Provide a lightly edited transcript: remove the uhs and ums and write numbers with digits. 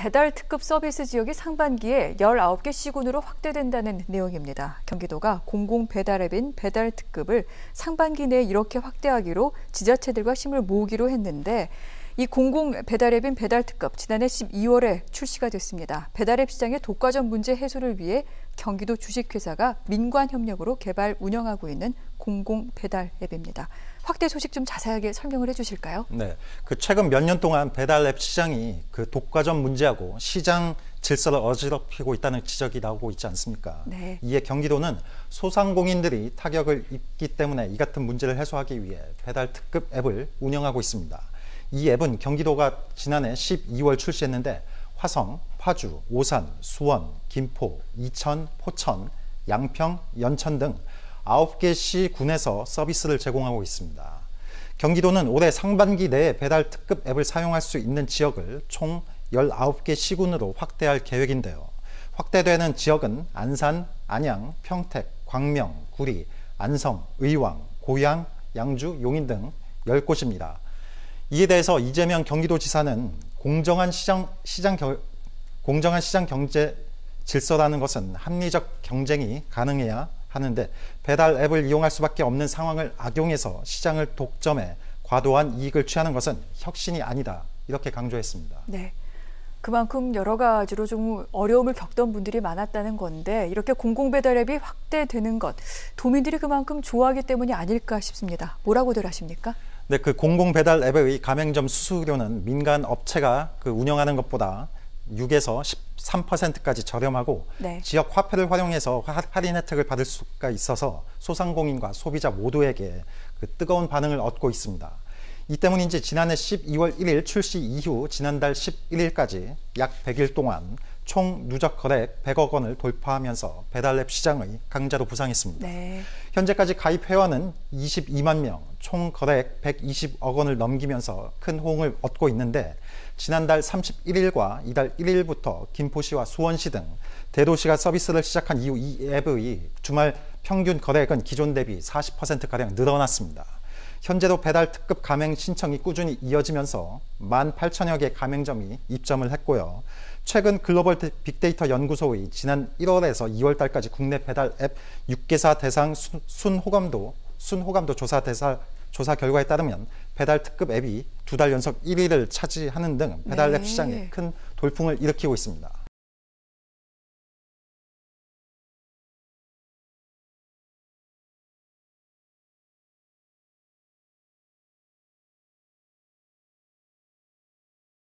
배달 특급 서비스 지역이 상반기에 19개 시군으로 확대된다는 내용입니다. 경기도가 공공 배달 앱인 배달 특급을 상반기 내에 이렇게 확대하기로 지자체들과 힘을 모으기로 했는데 이 공공 배달 앱인 배달 특급 지난해 12월에 출시가 됐습니다. 배달 앱 시장의 독과점 문제 해소를 위해 경기도 주식회사가 민관 협력으로 개발 운영하고 있는 공공 배달 앱입니다. 확대 소식 좀 자세하게 설명을 해주실까요? 네, 최근 몇 년 동안 배달 앱 시장이 독과점 문제하고 시장 질서를 어지럽히고 있다는 지적이 나오고 있지 않습니까? 네. 이에 경기도는 소상공인들이 타격을 입기 때문에 이 같은 문제를 해소하기 위해 배달 특급 앱을 운영하고 있습니다. 이 앱은 경기도가 지난해 12월 출시했는데 화성, 파주, 오산, 수원, 김포, 이천, 포천, 양평, 연천 등 9개 시 군에서 서비스를 제공하고 있습니다. 경기도는 올해 상반기 내에 배달 특급 앱을 사용할 수 있는 지역을 총 19개 시군으로 확대할 계획인데요. 확대되는 지역은 안산, 안양, 평택, 광명, 구리, 안성, 의왕, 고양, 양주, 용인 등 10곳입니다. 이에 대해서 이재명 경기도지사는 공정한 시장 경제 질서라는 것은 합리적 경쟁이 가능해야 하는데 배달 앱을 이용할 수밖에 없는 상황을 악용해서 시장을 독점해 과도한 이익을 취하는 것은 혁신이 아니다. 이렇게 강조했습니다. 네. 그만큼 여러 가지로 좀 어려움을 겪던 분들이 많았다는 건데 이렇게 공공배달 앱이 확대되는 것, 도민들이 그만큼 좋아하기 때문이 아닐까 싶습니다. 뭐라고들 하십니까? 네, 공공배달 앱의 가맹점 수수료는 민간 업체가 운영하는 것보다 6에서 13%까지 저렴하고 네. 지역 화폐를 활용해서 할인 혜택을 받을 수가 있어서 소상공인과 소비자 모두에게 뜨거운 반응을 얻고 있습니다. 이 때문인지 지난해 12월 1일 출시 이후 지난달 11일까지 약 100일 동안 총 누적 거래액 100억 원을 돌파하면서 배달앱 시장의 강자로 부상했습니다. 네. 현재까지 가입 회원은 22만 명, 총 거래액 120억 원을 넘기면서 큰 호응을 얻고 있는데 지난달 31일과 이달 1일부터 김포시와 수원시 등 대도시가 서비스를 시작한 이후 이 앱의 주말 평균 거래액은 기존 대비 40%가량 늘어났습니다. 현재도 배달 특급 가맹 신청이 꾸준히 이어지면서 18,000여 개 가맹점이 입점을 했고요. 최근 글로벌 빅데이터 연구소의 지난 1월에서 2월 달까지 국내 배달 앱 6개사 대상 순호감도 조사 결과에 따르면 배달 특급 앱이 2달 연속 1위를 차지하는 등 배달 앱 시장에 큰 돌풍을 일으키고 있습니다.